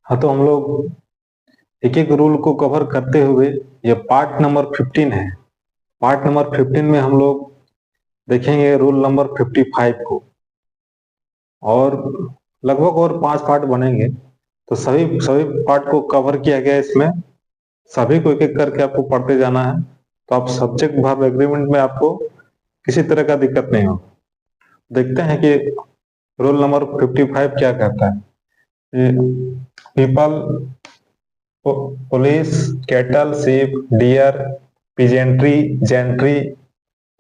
हाँ, तो हम लोग एक एक रूल को कवर करते हुए ये पार्ट नंबर 15 है। पार्ट नंबर 15 में हम लोग देखेंगे रूल नंबर 55 को, और लगभग और 5 पार्ट बनेंगे। तो सभी सभी पार्ट को कवर किया गया है इसमें। सभी को एक एक करके आपको पढ़ते जाना है, तो आप सब्जेक्ट वर्ब एग्रीमेंट में आपको किसी तरह का दिक्कत नहीं हो। देखते हैं कि रूल नंबर 55 क्या कहता है। People, police, cattle, sheep, deer, peasantry, gentry,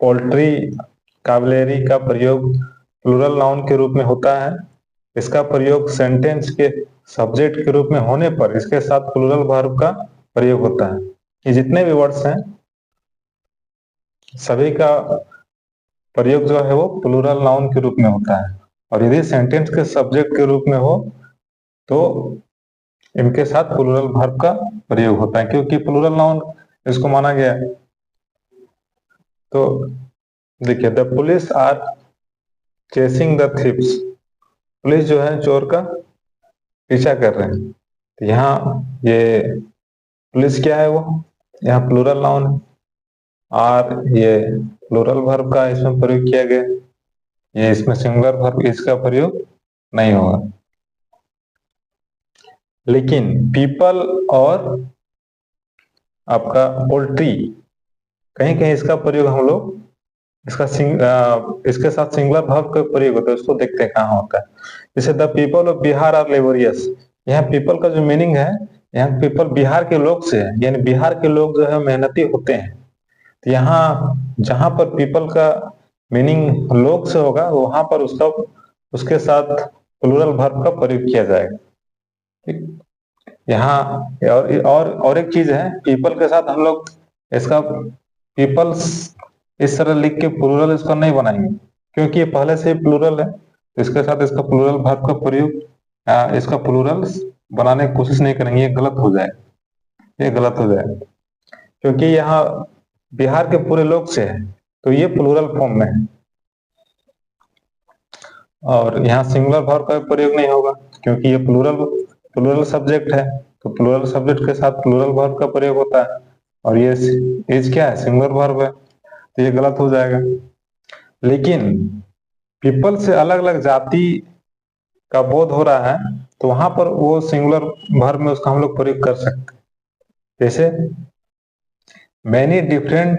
poultry, cavalry का प्रयोग प्लूरल नाउन के रूप में होता है। इसका प्रयोग सेंटेंस के सब्जेक्ट के रूप में होने पर इसके साथ प्लूरल वर्ब का प्रयोग होता है। ये जितने भी वर्ड्स हैं सभी का प्रयोग जो है वो प्लूरल नाउन के रूप में होता है, और यदि सेंटेंस के सब्जेक्ट के रूप में हो तो इनके साथ प्लूरल वर्ब का प्रयोग होता है, क्योंकि प्लूरल नाउन इसको माना गया है। तो देखिए, the police are chasing the thieves. Police जो है चोर का पीछा कर रहे हैं। तो यहाँ ये पुलिस क्या है, वो यहाँ प्लूरल नाउन है, और ये प्लूरल वर्ब का इसमें प्रयोग किया गया। ये इसमें सिंगुलर वर्ब इसका प्रयोग नहीं होगा। लेकिन पीपल और आपका पोल्ट्री, कहीं कहीं इसका प्रयोग हम लोग इसके साथ सिंगुलर वर्ब का प्रयोग होता है, उसको देखते हैं कहाँ होता है। जैसे the people of Bihar are laborious. यहाँ पीपल का जो मीनिंग है, यहाँ पीपल बिहार के लोग से है, यानी बिहार के लोग जो है मेहनती होते हैं। तो यहाँ जहां पर पीपल का मीनिंग लोग से होगा वहां पर उसके साथ प्लूरल वर्ब का प्रयोग किया जाएगा। ठीक, यहाँ और एक चीज है, पीपल के साथ हम लोग इसका पीपल्स इस तरह लिख के प्लूरल इसका नहीं बनाएंगे, क्योंकि ये पहले से ही प्लूरल है। तो इसके साथ इसका प्लूरल वर्ब का प्रयोग इसका प्लूरल बनाने की कोशिश नहीं करेंगे, ये गलत हो जाएगा, ये गलत हो जाएगा, क्योंकि यहाँ बिहार के पूरे लोग से है तो ये प्लूरल फॉर्म में है। और यहाँ सिंगुलर वर्ब का प्रयोग नहीं होगा, क्योंकि ये प्लूरल सब्जेक्ट है, तो प्लूरल सब्जेक्ट के साथ प्लूरल वर्ब का प्रयोग होता है, और ये इज क्या है, सिंगुलर वर्ब है, तो ये गलत हो जाएगा। लेकिन पीपल से अलग अलग जाति का बोध हो रहा है, तो वहां पर वो सिंगुलर वर्ब में उसका हम लोग प्रयोग कर सकते हैं। जैसे मैनी डिफरेंट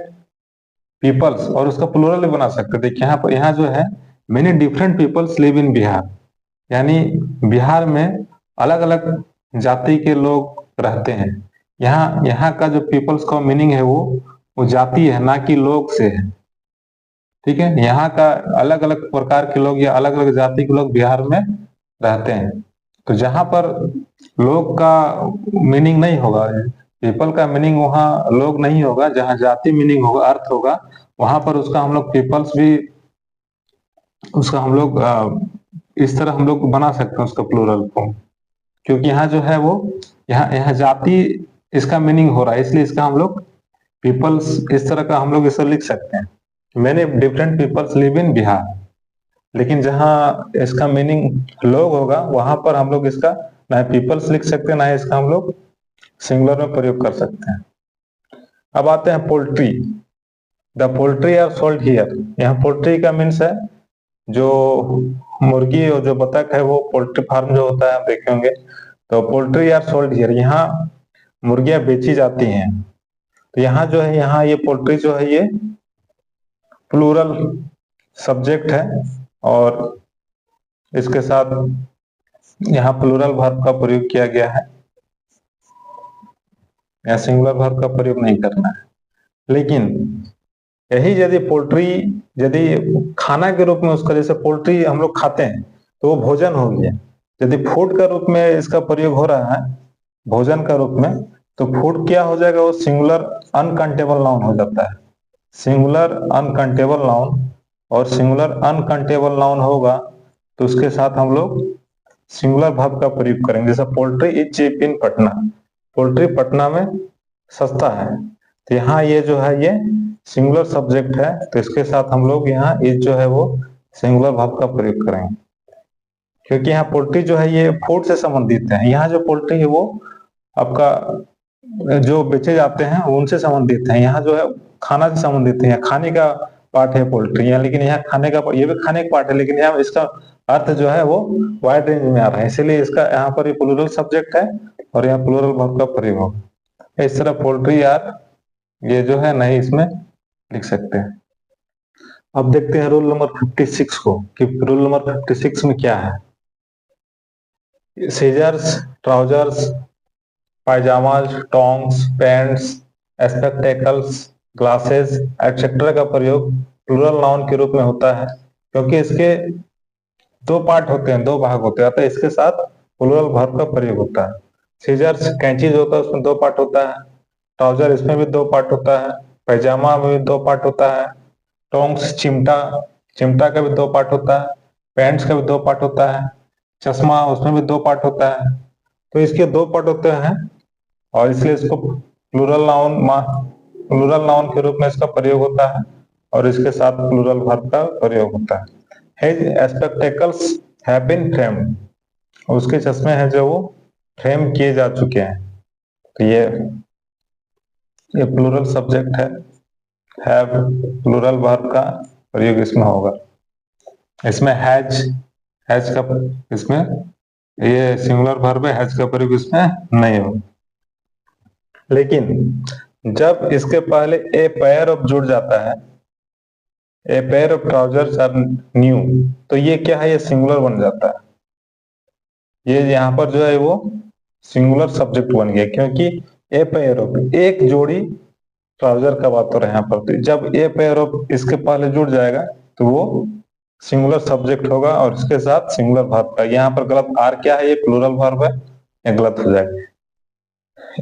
पीपल्स, और उसका प्लूरल भी बना सकते हैं। देखिए यहाँ जो है many different peoples live in Bihar, यानी बिहार में अलग अलग जाति के लोग रहते हैं। यहाँ का जो पीपल्स का मीनिंग है वो जाति है, ना कि लोग से है। ठीक है, यहाँ का अलग अलग प्रकार के लोग या अलग अलग जाति के लोग बिहार में रहते हैं। तो जहां पर लोग का मीनिंग नहीं होगा, पीपल का मीनिंग वहाँ लोग नहीं होगा, जहाँ जाति मीनिंग होगा, अर्थ होगा, वहां पर उसका हम लोग पीपल्स भी उसका हम लोग इस तरह हम लोग बना सकते हैं उसका प्लूरल फॉर्म, क्योंकि यहाँ जो है वो यहाँ जाति इसका मीनिंग हो रहा है, इसलिए इसका हम लोग पीपल्स इस तरह का हम लोग इसे लिख सकते हैं, many different peoples live in Bihar. लेकिन जहाँ इसका मीनिंग लोग होगा वहां पर हम लोग इसका ना पीपल्स लिख सकते हैं, ना इसका हम लोग सिंगुलर में प्रयोग कर सकते हैं। अब आते हैं poultry. The poultry are sold here. यहाँ पोल्ट्री का मीन्स है जो मुर्गी और जो बतख है, वो पोल्ट्री फार्म जो होता है आप देखे होंगे। तो पोल्ट्री आर सोल्ड हियर, यहाँ मुर्गियां बेची जाती हैं। तो यहाँ जो है, यहाँ ये पोल्ट्री जो है ये प्लूरल सब्जेक्ट है, और इसके साथ यहाँ प्लूरल वर्ब का प्रयोग किया गया है, यहाँ सिंगुलर वर्ब का प्रयोग नहीं करना है। लेकिन यही यदि पोल्ट्री यदि खाना के रूप में उसका, जैसे पोल्ट्री हम लोग खाते हैं तो वो भोजन हो गया, यदि फूड का रूप में इसका प्रयोग हो रहा है भोजन का रूप में, तो फूड क्या हो जाएगा, वो सिंगुलर अनकाउंटेबल नाउन हो जाता है। सिंगुलर अनकाउंटेबल नाउन, और सिंगुलर अनकाउंटेबल नाउन होगा तो उसके साथ हम लोग सिंगुलर वर्ब का प्रयोग करेंगे। जैसे poultry is cheap in Patna, poultry Patna में सस्ता है। तो यहाँ ये जो है ये सिंगुलर सब्जेक्ट है, तो इसके साथ हम लोग यहाँ इज जो है वो सिंगुलर वर्ब का प्रयोग करेंगे। क्योंकि यहाँ पोल्ट्री जो है ये फूड से संबंधित है। यहाँ जो पोल्ट्री है वो आपका जो बेचे जाते हैं उनसे संबंधित है। यहाँ जो है खाना से संबंधित है, यहाँ खाने का पार्ट है पोल्ट्री यहाँ, लेकिन यहाँ खाने का, ये भी खाने का पार्ट है, लेकिन यहाँ इसका अर्थ जो है वो वाइड रेंज में आ रहा है, इसीलिए इसका यहाँ पर ये प्लूरल सब्जेक्ट है और यहाँ प्लूरल वर्ब का प्रयोग होगा। इस तरह पोल्ट्री यार ये जो है नहीं इसमें लिख सकते हैं। अब देखते हैं रूल नंबर 56 को कि रूल नंबर 56 में क्या है। Scissors, trousers, pyjamas, tongs, pants, spectacles, glasses etcetera का प्रयोग प्लूरल नाउन के रूप में होता है, क्योंकि इसके दो पार्ट होते हैं, दो भाग होते हैं, अतः इसके साथ प्लूरल वर्ब का प्रयोग होता है। सीजर्स कैंची जो होता है उसमें दो पार्ट होता है, ट्राउजर इसमें भी दो पार्ट होता है, पैजामा में भी दो पार्ट होता है, टोंग्स चिमटा, चिमटा का भी दो पार्ट होता है, पैंट्स का भी दो पार्ट होता है, चश्मा उसमें भी दो पार्ट होता है। तो इसके दो पार्ट होते हैं और इसलिए इसको प्लूरल नाउन के रूप में इसका प्रयोग होता है और इसके साथ प्लूरल वर्ब का प्रयोग होता है। His spectacles have been framed, उसके चश्मे हैं जो वो फ्रेम किए जा चुके हैं। तो ये प्लूरल सब्जेक्ट है, हैव प्लूरल वर्ब का प्रयोग इसमें होगा। इसमें हैज का इसमें ये सिंगुलर वर्ब है, हैज का प्रयोग इसमें नहीं होगा। लेकिन जब इसके पहले ए पेयर ऑफ जुड़ जाता है, a pair of trousers are new, तो ये क्या है, ये सिंगुलर बन जाता है। ये यहाँ पर जो है वो सिंगुलर सब्जेक्ट बन गया, क्योंकि ए पेयर ऑफ, एक जोड़ी ट्राउजर का बात हो रहा है यहाँ पर। तो जब ए पेयर ऑफ इसके पहले जुड़ जाएगा तो वो सिंगुलर सब्जेक्ट होगा और इसके साथ सिंगुलर वर्ब का। यहाँ पर गलत आर क्या है, ये प्लूरल वर्ब है, ये गलत हो जाएगा।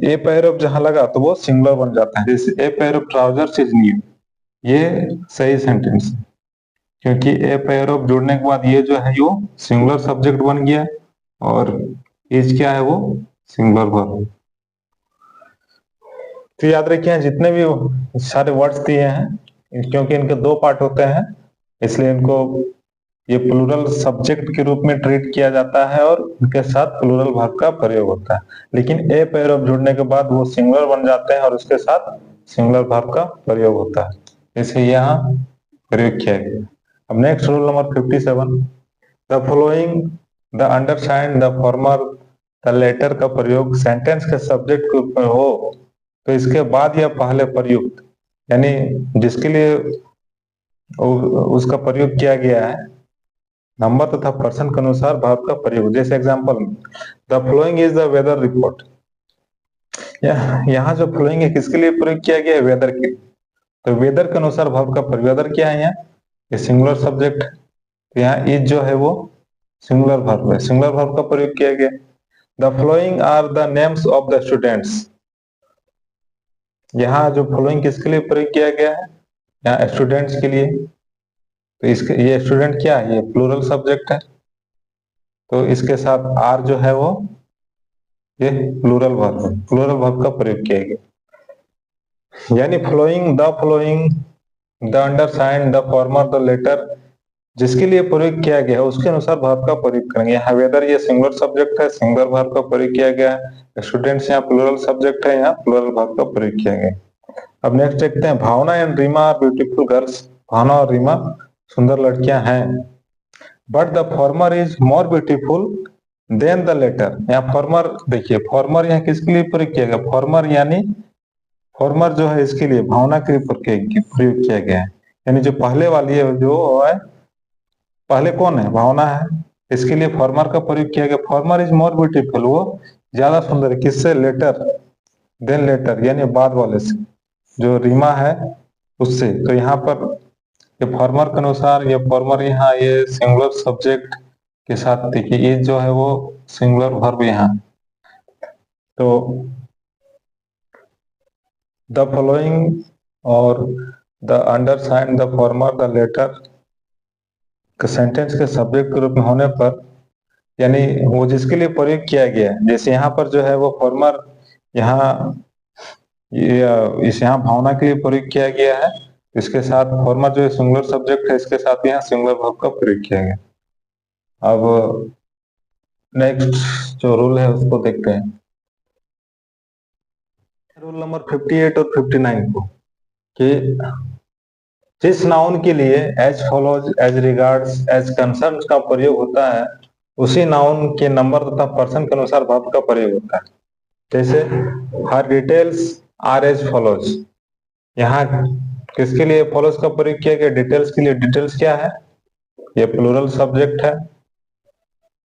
ए पेयर ऑफ जहां लगा तो वो सिंगुलर बन जाता है, जैसे ए pair of trousers is new, ये सही सेंटेंस है, क्योंकि ए पेयर ऑफ जुड़ने के बाद ये जो है वो सिंगुलर सब्जेक्ट बन गया और इज क्या है वो सिंगुलर वर्ब। तो याद रखिए जितने भी सारे वर्ड्स दिए हैं, क्योंकि इनके दो पार्ट होते हैं इसलिए इनको ये प्लूरल सब्जेक्ट के रूप में ट्रीट किया जाता है और इनके साथ प्लूरल वर्ब का प्रयोग होता है। लेकिन ए पेयर ऑफ जुड़ने के बाद वो सिंगुलर बन जाते हैं और उसके साथ सिंगुलर वर्ब का प्रयोग होता है, इसे यहाँ प्रयोग किया गया। अब next rule number 57, the following, the undersigned, the former, the latter का प्रयोग सेंटेंस के सब्जेक्ट के रूप में हो तो इसके बाद या पहले प्रयुक्त, यानी जिसके लिए उसका प्रयोग किया गया है नंबर तथा पर्सन के अनुसार वर्ब का प्रयोग। जैसे example, the following is the weather report, यहाँ जो फ्लोइंग है किसके लिए प्रयोग किया गया है, वेदर के। तो वेदर के अनुसार वर्ब का प्रयोग, वेदर क्या है यहाँ, ये सिंगुलर सब्जेक्ट है, तो यहाँ इज जो है वो सिंगुलर वर्ब है, सिंगुलर वर्ब का प्रयोग किया गया। The following are the names of the students, यहाँ जो फ्लोइंग किसके लिए प्रयोग किया गया है, यहाँ स्टूडेंट्स के लिए। तो इसके ये स्टूडेंट क्या है, ये प्लूरल सब्जेक्ट है, तो इसके साथ आर जो है वो ये प्लूरल वर्ब है, प्लूरल वर्ब का प्रयोग किया गया। यानी following, the undersigned, the former, the latter, जिसके लिए प्रयोग किया गया है उसके अनुसार वर्ब का प्रयोग करेंगे। यहाँ वेदर ये सिंगुलर सब्जेक्ट है, सिंगुलर वर्ब का प्रयोग किया गया है। स्टूडेंट्स यहाँ प्लूरल सब्जेक्ट है, यहाँ प्लूरल वर्ब का प्रयोग किया गया। अब नेक्स्ट देखते हैं, Bhavna and Reema are beautiful girls, Bhavna और रीमा सुंदर लड़कियां हैं। But the former is more beautiful than the latter, यहाँ फॉर्मर देखिए, फॉर्मर यहाँ किसके लिए प्रयोग किया गया, फॉर्मर यानी फॉर्मर जो है इसके लिए भावना के लिए प्रयोग किया गया है, यानी जो पहले वाली है जो है, पहले कौन है, भावना है, इसके लिए फॉर्मर का प्रयोग किया गया। फॉर्मर इज मोर ब्यूटीफुल, वो ज्यादा सुंदर है, किससे, लेटर, देन लेटर यानी बाद वाले से, जो रीमा है उससे। तो यहाँ पर ये फॉर्मर के अनुसार ये फॉर्मर यहाँ ये सिंगुलर सब्जेक्ट के साथ देखिए, ये जो है वो सिंगुलर वर्ब यहाँ। तो द फॉलोइंग और the undersigned, the former, the latter के सेंटेंस के सब्जेक्ट के रूप में होने पर, यानी वो जिसके लिए प्रयोग किया गया है, जैसे यहाँ पर जो है वो फॉर्मर यहाँ इस यहाँ भावना के लिए प्रयोग किया गया है, इसके साथ फॉर्मर जो सिंगुलर सब्जेक्ट है इसके साथ यहाँ सिंगुलर वर्ब का प्रयोग किया गया। अब नेक्स्ट जो रूल है उसको देखते हैं। रूल नंबर 58 और 59 को कि जिस नाउन के लिए as follows as regards as concern का प्रयोग होता है उसी नाउन के नंबर तथा पर्सन के अनुसार वर्ब का प्रयोग होता है। जैसे हर डिटेल्स आर एज फॉलोज, यहाँ किसके लिए फॉलोज का प्रयोग किया गया? डिटेल्स के लिए। डिटेल्स क्या है? ये प्लूरल सब्जेक्ट है।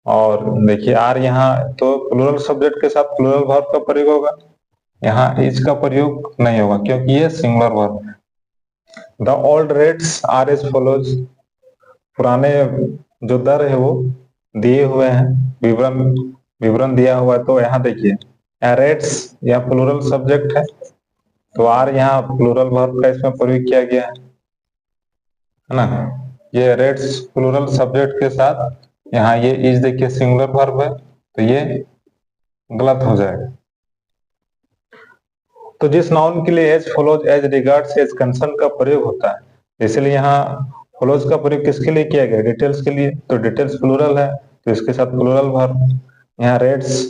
और देखिए आर यहाँ तो प्लूरल सब्जेक्ट के साथ प्लूरल वर्ब का प्रयोग होगा, यहाँ इज का प्रयोग नहीं होगा क्योंकि ये सिंगुलर वर्ब है। The old rates are as follows, पुराने जो दर है वो दिए हुए हैं, विवरण विवरण दिया हुआ है। तो यहाँ देखिए रेट्स या प्लूरल सब्जेक्ट है तो आर यहाँ प्लूरल वर्ब का इसमें प्रयोग किया गया है ना। ये रेट्स प्लूरल सब्जेक्ट के साथ यहाँ ये इज देखिए सिंगुलर वर्ब है तो ये गलत हो जाएगा। तो जिस नाउन के लिए as follows as regards as concern का प्रयोग होता है, इसलिए यहाँ फॉलोज का प्रयोग किसके लिए किया गया? डिटेल्स के लिए। तो डिटेल्स प्लूरल है तो इसके साथ प्लूरल वर्ब। यहाँ रेट्स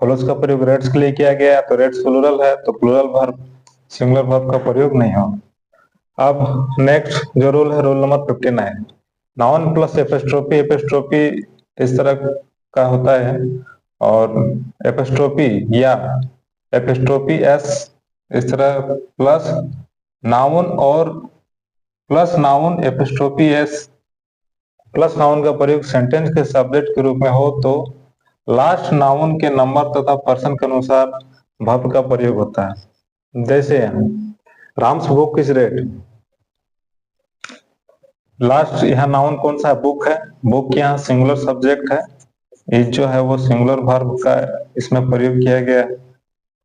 फॉलोज का प्रयोग रेट्स के लिए किया गया तो रेट्स प्लूरल है तो प्लूरल वर्ब, सिंगुलर वर्ब का प्रयोग नहीं होगा। अब नेक्स्ट जो रूल है rule number 59, noun plus apostrophe. Apostrophe इस तरह का होता है और एपिस्ट्रोफी या एपिस्ट्रोफी एस इस तरह प्लस नाउन और plus noun apostrophe s plus noun का प्रयोग सेंटेंस के सब्जेक्ट के रूप में हो तो लास्ट नाउन के नंबर तथा पर्सन के अनुसार वर्ब का प्रयोग होता है। जैसे Ram's book is red, last यहाँ नाउन कौन सा है? बुक है। बुक यहाँ सिंगुलर सब्जेक्ट है, इज जो है वो सिंगुलर वर्ब का इसमें प्रयोग किया गया है।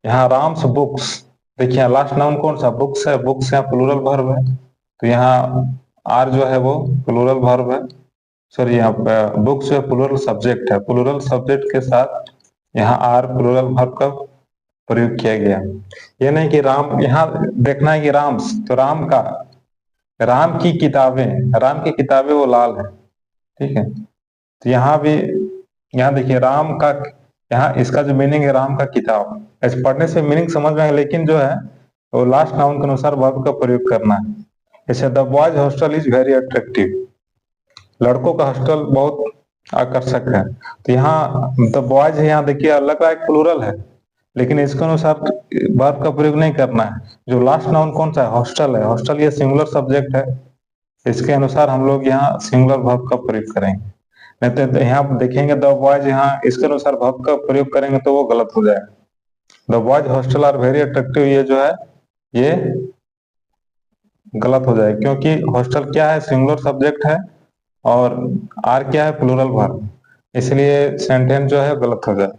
यहाँ राम्स बुक्स, देखिए लास्ट नाउन कौन सा? बुक्स है। बुक्स यहाँ प्लूरल वर्ब है तो यहाँ आर जो है वो प्लूरल वर्ब है, सॉरी यहाँ बुक्स जो है प्लूरल सब्जेक्ट है। प्लूरल सब्जेक्ट के साथ यहाँ आर प्लूरल वर्ब का प्रयोग किया गया। ये नहीं कि राम, यहाँ देखना है कि राम्स, तो राम का, राम की किताबें, राम की किताबें वो लाल है, ठीक है। तो यहाँ भी, यहाँ देखिए राम का, यहाँ इसका जो मीनिंग है राम का किताब, ऐसे पढ़ने से मीनिंग समझ में आएगा लेकिन जो है वो लास्ट नाउन के अनुसार वर्ब का प्रयोग करना है। जैसे the boys hostel is very attractive, लड़कों का हॉस्टल बहुत आकर्षक है। तो यहाँ द बॉयज यहाँ देखिए लग रहा है प्लूरल है लेकिन इसके अनुसार वर्ब का प्रयोग नहीं करना है। जो लास्ट नाउन कौन सा है? हॉस्टल है। हॉस्टल ये सिंगुलर सब्जेक्ट है, इसके अनुसार हम लोग यहाँ सिंगुलर वर्ब का प्रयोग करेंगे। नहीं तो यहाँ देखेंगे द बॉयज, यहाँ इसके अनुसार वर्ब का प्रयोग करेंगे तो वो गलत हो जाएगा। The boys hostel are very attractive, ये जो है ये गलत हो जाएगा क्योंकि हॉस्टल क्या है? सिंगुलर सब्जेक्ट है और आर क्या है? प्लूरल वर्ब, इसलिए सेंटेंस जो है गलत हो जाए।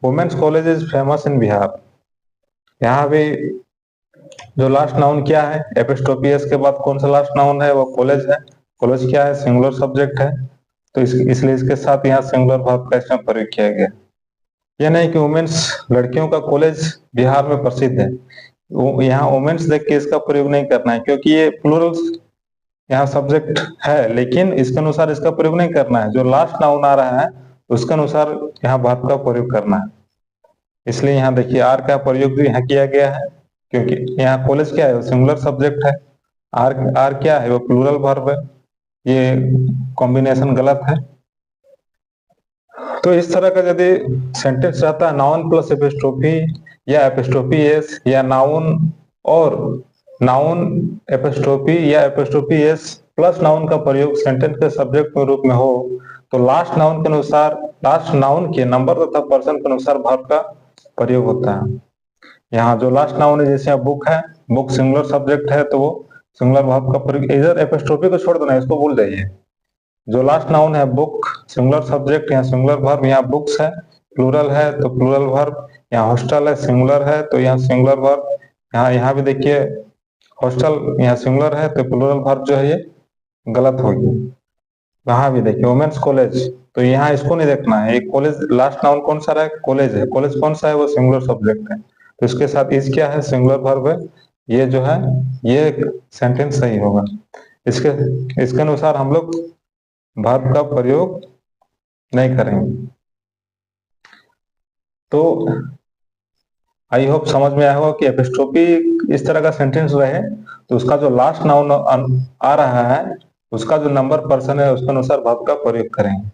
Women's college is famous in Bihar, यहाँ भी जो लास्ट नाउन क्या है? एपिस्ट्रोफी एस के बाद कौन सा लास्ट नाउन है? वो कॉलेज है। कॉलेज क्या है? सिंगुलर सब्जेक्ट है तो इसलिए इसके साथ यहाँ सिंगुलर वर्ब का इसमें प्रयोग किया गया। यह नहीं कि वुमेन्स, लड़कियों का कॉलेज बिहार में प्रसिद्ध है, यहाँ वुमेन्स देख के इसका प्रयोग नहीं करना है क्योंकि ये प्लूरल यहाँ सब्जेक्ट है लेकिन इसके अनुसार इसका प्रयोग नहीं करना है। जो लास्ट नाउन आ रहा है उसके अनुसार यहाँ वर्ब का प्रयोग करना है। इसलिए यहाँ देखिए आर का प्रयोग भी यहाँ किया गया है क्योंकि यहाँ कॉलेज क्या है? सिंगुलर सब्जेक्ट है। आर आर क्या है? वो प्लूरल वर्ब है। ये कॉम्बिनेशन गलत है। तो इस तरह का यदि सेंटेंस रहता है नाउन प्लस एपिस्ट्रोफी या एपिस्ट्रोफी एस या नाउन और नाउन एपिस्ट्रोफी या एपिस्ट्रोफी एस प्लस नाउन का प्रयोग सेंटेंस के सब्जेक्ट के रूप में हो तो लास्ट नाउन के अनुसार, लास्ट नाउन के नंबर तथा पर्सन के अनुसार वर्ब का प्रयोग होता है। यहाँ जो लास्ट नाउन है जैसे बुक है, बुक सिंगुलर सब्जेक्ट है तो वो सिंगुलर वर्ब का प्रयोग, इधर एपिस्ट्रोफी को छोड़ देना, इसको भूल जाइए। जो लास्ट नाउन है बुक सिंगुलर सब्जेक्ट, यहाँ सिंगुलर वर्ब, यहाँ बुक्स है प्लूरल है तो प्लूरल वर्ब, यहाँ हॉस्टल है सिंगुलर है तो यहाँ सिंगुलर वर्ब, यहाँ भी देखिए हॉस्टल यहाँ सिंगुलर है तो प्लूरल वर्ब जो है ये गलत होगी। यहाँ भी देखिए वुमेन्स कॉलेज, तो यहाँ इसको नहीं देखना है, एक कॉलेज लास्ट नाउन कौन सा रहा है? कॉलेज है। कॉलेज कौन सा है? वो सिंगुलर सब्जेक्ट है तो इसके साथ इज क्या है? सिंगुलर वर्ब है। ये जो है ये सेंटेंस सही होगा। इसके अनुसार हम लोग वर्ब का प्रयोग नहीं करेंगे। तो आई होप समझ में आया होगा कि एपिस्ट्रोफी इस तरह का सेंटेंस रहे तो उसका जो लास्ट नाउन आ रहा है उसका जो नंबर पर्सन है उसके अनुसार वर्ब का प्रयोग करेंगे।